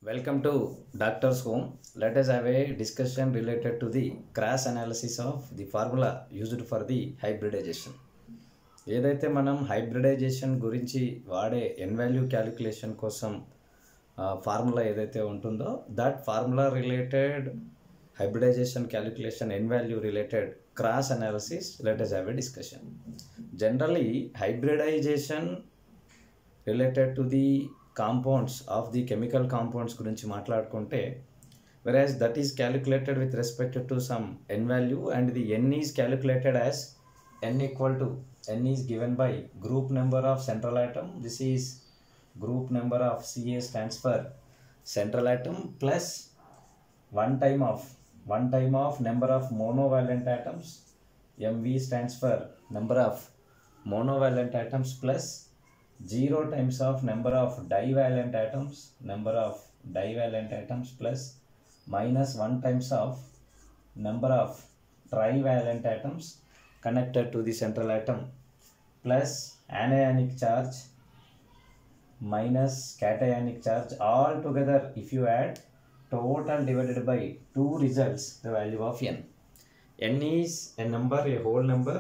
Welcome to Doctor's Home. Let us have a discussion related to the crash analysis of the formula used for the hybridization. ఏదైతే మనం hybridisation గురించి వాడే ఎన్ value calculation కోసం formula ఏదైతే ఉంటుందో that formula related hybridization calculation n value related cross analysis, let us have a discussion. Generally hybridization related to the compounds of the chemical compounds gurinchi maatladukunte, whereas that is calculated with respect to some n value and the n is calculated as n equal to n is given by group number of central atom. This is group number of Ca stands for central atom plus one time of number of monovalent atoms. Mv stands for number of monovalent atoms plus 0 times of number of divalent atoms plus minus 1 times of number of trivalent atoms connected to the central atom plus anionic charge minus cationic charge. All together if you add total divided by 2 results the value of n. N is a number, a whole number,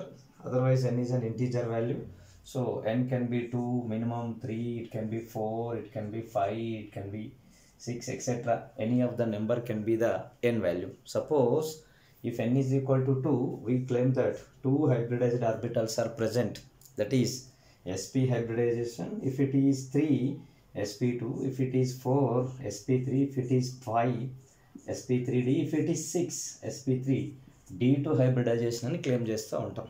otherwise n is an integer value. So n can be 2, minimum 3, it can be 4, it can be 5, it can be 6, etc. Any of the number can be the n value. Suppose if n is equal to 2, we claim that 2 hybridized orbitals are present, that is sp hybridization. If it is 3, sp2, if it is 4, sp3, if it is 5, sp3d, if it is 6, sp3d2 hybridization అని claim చేస్తూ ఉంటాం.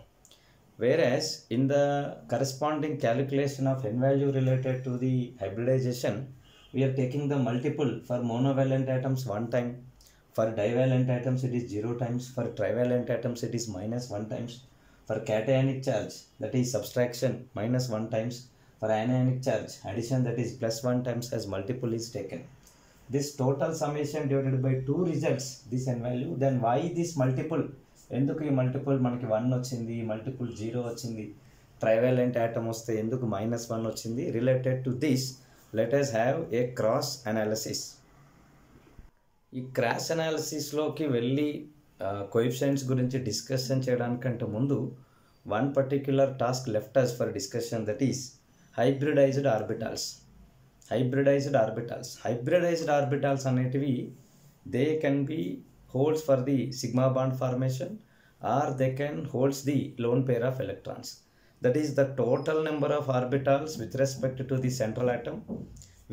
Whereas in the corresponding calculation of n value related to the hybridization, we are taking the multiple. For monovalent atoms 1 time, for divalent atoms it is 0 times, for trivalent atoms it is minus 1 times, for cationic charge that is subtraction minus 1 times, for anionic charge addition that is plus 1 times as multiple is taken. This total summation divided by 2 results this n value. Then why this multiple? ఎందుకు ఈ multiple మనకి 1 వచ్చింది, multiple 0 వచ్చింది, trivalent atom వస్తే ఎందుకు -1 వచ్చింది? Related to this let us have a cross analysis. ఈ cross అనాలిసిస్లోకి వెళ్ళి కోఎఫిషియెంట్స్ గురించి డిస్కషన్ చేయడానికంటే ముందు one particular task left us for discussion, that is hybridized orbitals. Hybridized orbitals అనేటివి they can be holds for the sigma bond formation or they can holds the lone pair of electrons. That is the total number of orbitals with respect to the central atom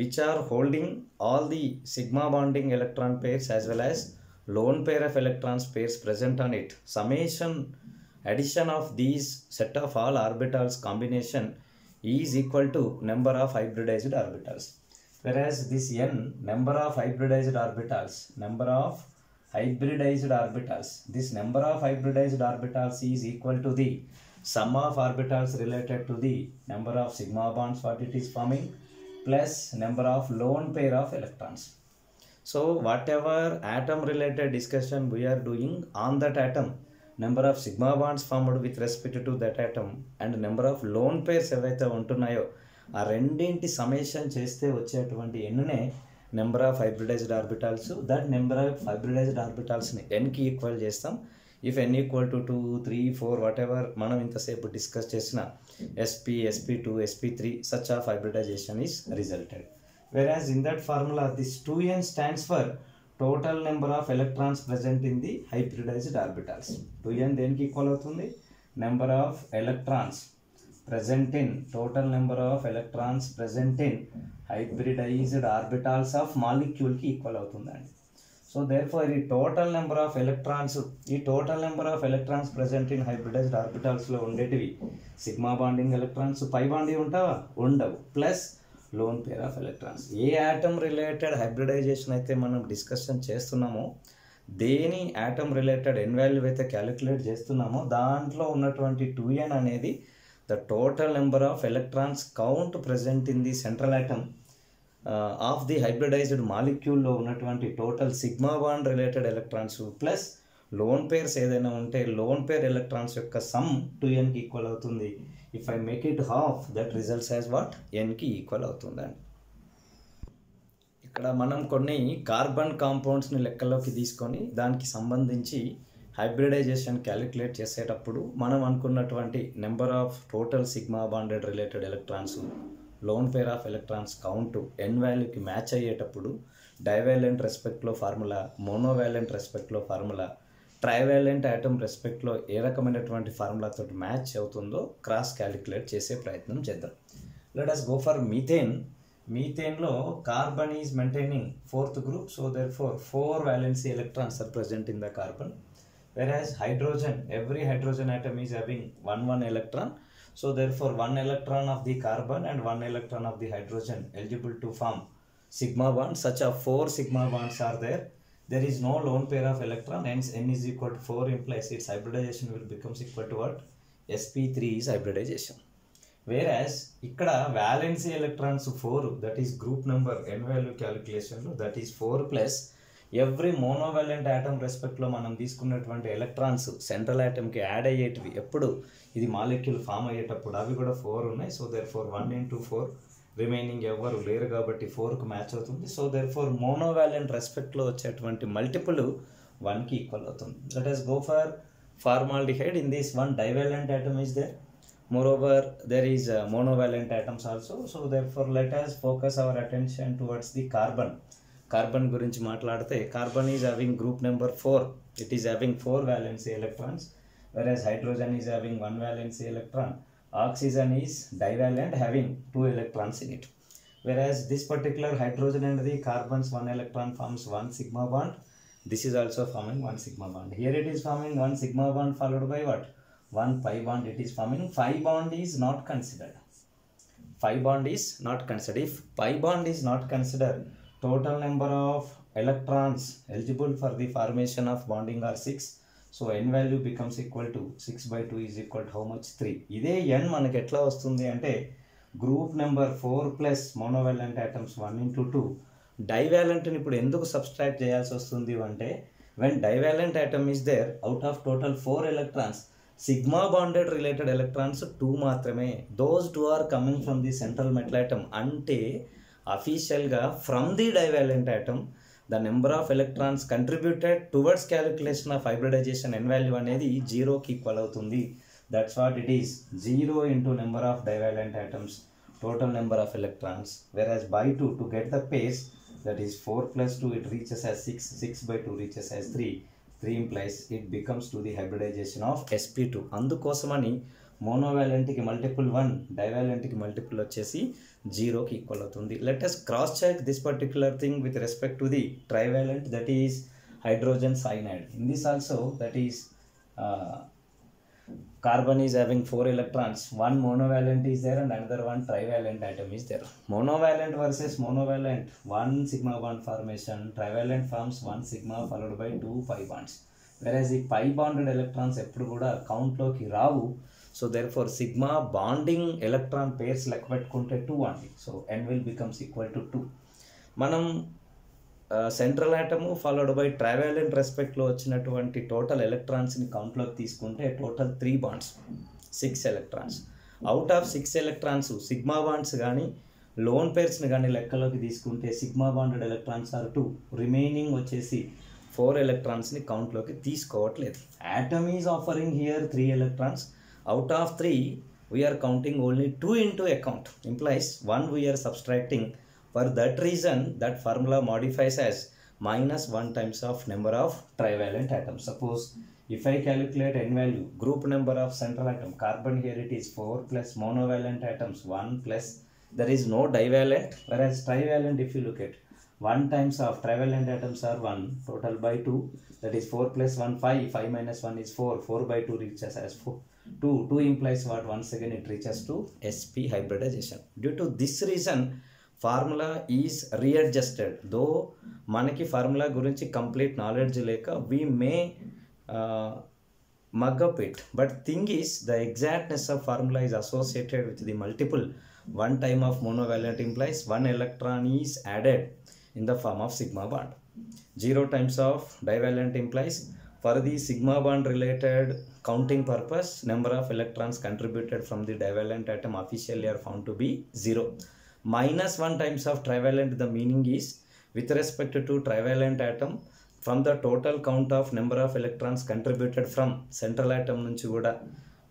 which are holding all the sigma bonding electron pairs as well as lone pair of electrons pairs present on it. Summation addition of these set of all orbitals combination is equal to number of hybridized orbitals. Whereas this n, number of hybridized orbitals, this number of hybridized orbitals is equal to the sum of orbitals related to the number of sigma bonds what it is forming plus number of lone pair of electrons. So whatever atom related discussion we are doing on that atom, number of sigma bonds formed with respect to that atom and number of lone pairs ఏవైతే ఉంటున్నాయో ఆ రెండింటి summation చేస్తే వచ్చేటువంటి ఎన్నే number of hybridized orbitals. That number of hybridized ఆర్బిటాల్స్ని ఎన్కి equal చేస్తాం. If n equal to 2, 3, 4 whatever మనం ఇంతసేపు డిస్కస్ చేసిన sp, sp2, sp3 such of hybridization is resulted. Whereas in that formula this 2n stands for total number of electrons present in the hybridized orbitals. 2n దేనికి equal అవుతుంది? Number of electrons present in, total number of electrons present in hybridized orbitals of molecule ki equal avutundandi. So therefore ఈ total number of electrons present in hybridized orbitals లో ఉండేటివి sigma bonding electrons, pi bonding ఉంటావా? ఉండవు, plus lone pair of electrons. ఏ atom related hybridization అయితే మనం discussion చేస్తున్నామో, దేని ఆటమ్ రిలేటెడ్ ఎన్ వాల్యూ అయితే క్యాలిక్యులేట్ చేస్తున్నామో దాంట్లో ఉన్నటువంటి 2n అనేది the total number of electrons count present in the central atom of the hybridized molecule లో ఉన్నటువంటి total sigma bond related electrons plus loan pairs ఏదైనా ఉంటే లోన్ పేర్ ఎలక్ట్రాన్స్ యొక్క సమ్ 2n కి ఈక్వల్ అవుతుంది. If I make it half that results as what? n కి equal అవుతుందండి. ఇక్కడ మనం కొన్ని కార్బన్ కాంపౌండ్స్ని లెక్కలోకి తీసుకొని దానికి సంబంధించి హైబ్రిడైజేషన్ క్యాలిక్యులేట్ చేసేటప్పుడు మనం అనుకున్నటువంటి number of total sigma bonded related electrons, lone pair of electrons count n వాల్యూకి మ్యాచ్ అయ్యేటప్పుడు డైవాలెంట్ రెస్పెక్ట్లో ఫార్ములా, మోనోవాలెంట్ రెస్పెక్ట్లో ఫార్ములా, ట్రైవాలెంట్ ఆటమ్ రెస్పెక్ట్లో ఏ రకమైనటువంటి ఫార్ములాతో మ్యాచ్ అవుతుందో క్రాస్ క్యాలిక్యులేట్ చేసే ప్రయత్నం చేద్దాం. Let us go for methane. మీథేన్లో carbon is maintaining fourth group, so therefore 4 valency electrons are present in the carbon, whereas hydrogen, every hydrogen atom is having one electron, so therefore 1 electron of the carbon and 1 electron of the hydrogen eligible to form sigma bond. Such a 4 sigma bonds are there. There is no lone pair of electron, hence n is equal to 4 implies its hybridization will becomes equal to what? sp3 is hybridization. Whereas ikkada valency electrons 4, that is group number n value calculation lo, that is 4 plus every monovalent atom respect lo manam తీసుకున్నటువంటి electrons central atom కి add అయ్యేటివి ఎప్పుడు ఇది molecule form అయ్యేటప్పుడు అవి కూడా 4 ఉన్నాయి. So therefore 1 into 4 remaining ఎవరు లేరు కాబట్టి 4కు మ్యాచ్ అవుతుంది. సో therefore మోనోవాలెంట్ రెస్పెక్ట్లో వచ్చేటువంటి మల్టిపుల్ 1కి ఈక్వల్ అవుతుంది. Let us go for formaldehyde. In this one divalent atom is there. Moreover, there is monovalent atoms also. So therefore let us focus our attention towards the carbon. Carbon గురించి మాట్లాడితే carbon is having group number 4. It is having 4 valency electrons, whereas hydrogen is having 1 valency electron. Oxygen is divalent, having 2 electrons in it. Whereas this particular hydrogen and the carbon's 1 electron forms 1 sigma bond. This is also forming 1 sigma bond. Here it is forming 1 sigma bond followed by what? 1 pi bond it is forming. Pi bond is not considered. Pi bond is not considered. If pi bond is not considered, total number of electrons eligible for the formation of bonding are 6. So n value becomes equal to 6 by 2 is equal to how much? 3. ఇదే n మనకి ఎట్లా వస్తుంది అంటే group number 4 plus monovalent atoms 1 into 2. డైవాలెంట్ని ఇప్పుడు ఎందుకు subtract చేయాల్సి వస్తుంది అంటే when divalent atom is there, out of total 4 electrons, sigma bonded related electrons 2 మాత్రమే. those 2 are coming from the central metal atom. అంటే అఫీషియల్గా from the divalent atom the number of electrons contributed towards calculation of hybridization n value అనేది 0కి equal అవుతుంది. that's what it is, 0 into number of divalent atoms, total number of electrons. Whereas by 2 to get the pace, that is 4 plus 2 it reaches as 6, 6 by 2 reaches as 3 implies it becomes to the hybridization of sp2. అందుకోసమని మోనోవాలెంట్కి multiple 1, డైవాలెంట్కి multiple వచ్చేసి 0కి equal అవుతుంది. Let us cross check this particular thing with respect to the trivalent, that is hydrogen cyanide. In this also, that is carbon is having 4 electrons, one monovalent is there and another one trivalent atom is there. Monovalent versus monovalent, 1 sigma bond formation, trivalent forms 1 sigma followed by 2 pi bonds. Whereas the pi bonded electrons ఎప్పుడు కూడా కౌంట్లోకి రావు. So therefore sigma bonding electron pairs లెక్క పెట్టుకుంటే 2 only. So n will becomes equal to 2. మనం central atom followed by trivalent రెస్పెక్ట్లో వచ్చినటువంటి total ఎలక్ట్రాన్స్ని కౌంట్లోకి తీసుకుంటే total 3 bonds, 6 electrons. Out of 6 electrons sigma bonds కానీ లోన్ పేర్స్ని కానీ లెక్కలోకి తీసుకుంటే sigma bonded electrons are 2, remaining వచ్చేసి 4 ఎలక్ట్రాన్స్ని కౌంట్లోకి తీసుకోవట్లేదు. Atom is offering here 3 electrons. Out of 3 we are counting only 2 into account, implies 1 we are subtracting. For that reason, that formula modifies as minus 1 times of number of trivalent atoms. Suppose if I calculate n value, group number of central atom, carbon here it is 4 plus monovalent atoms 1 plus, there is no divalent, whereas trivalent if you look at 1 times of trivalent atoms are 1, total by 2, that is 4 plus 1 5, 5 minus 1 is 4, 4 by 2 reaches as 4, 2 implies what? Once again it reaches to sp hybridization. Due to this reason, formula is readjusted. Though మనకి formula గురించి complete knowledge లేక we may mug up it, but thing is the exactness of formula is associated with the multiple. 1 time of monovalent implies 1 electron is added in the form of sigma bond. 0 times of divalent implies for the sigma bond related counting purpose, number of electrons contributed from the divalent atom officially are found to be 0. Minus 1 times of trivalent, the meaning is with respect to trivalent atom, from the total count of number of electrons contributed from central atom నుంచి కూడా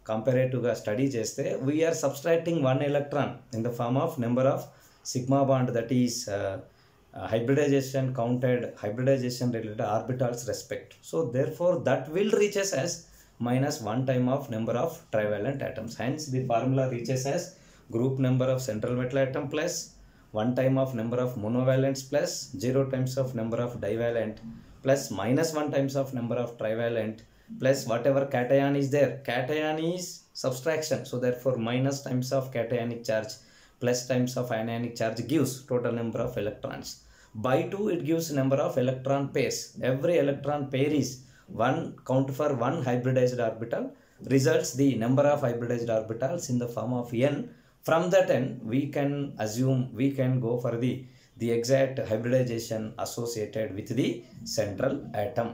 కంపారేటివ్గా study చేస్తే we are subtracting 1 electron in the form of number of sigma bond, that is hybridization related orbitals respect. So therefore that will reaches as minus 1 time of number of trivalent atoms. Hence the formula reaches as group number of central metal atom plus 1 time of number of monovalents plus 0 times of number of divalent plus minus 1 times of number of trivalent plus whatever cation is there. Cation is subtraction, so therefore minus times of cationic charge plus times of anionic charge gives total number of electrons. By 2 it gives number of electron pairs. Every electron pair is one count for one hybridized orbital, results the number of hybridized orbitals in the form of n. From that n we can assume, we can go for the exact hybridization associated with the central atom.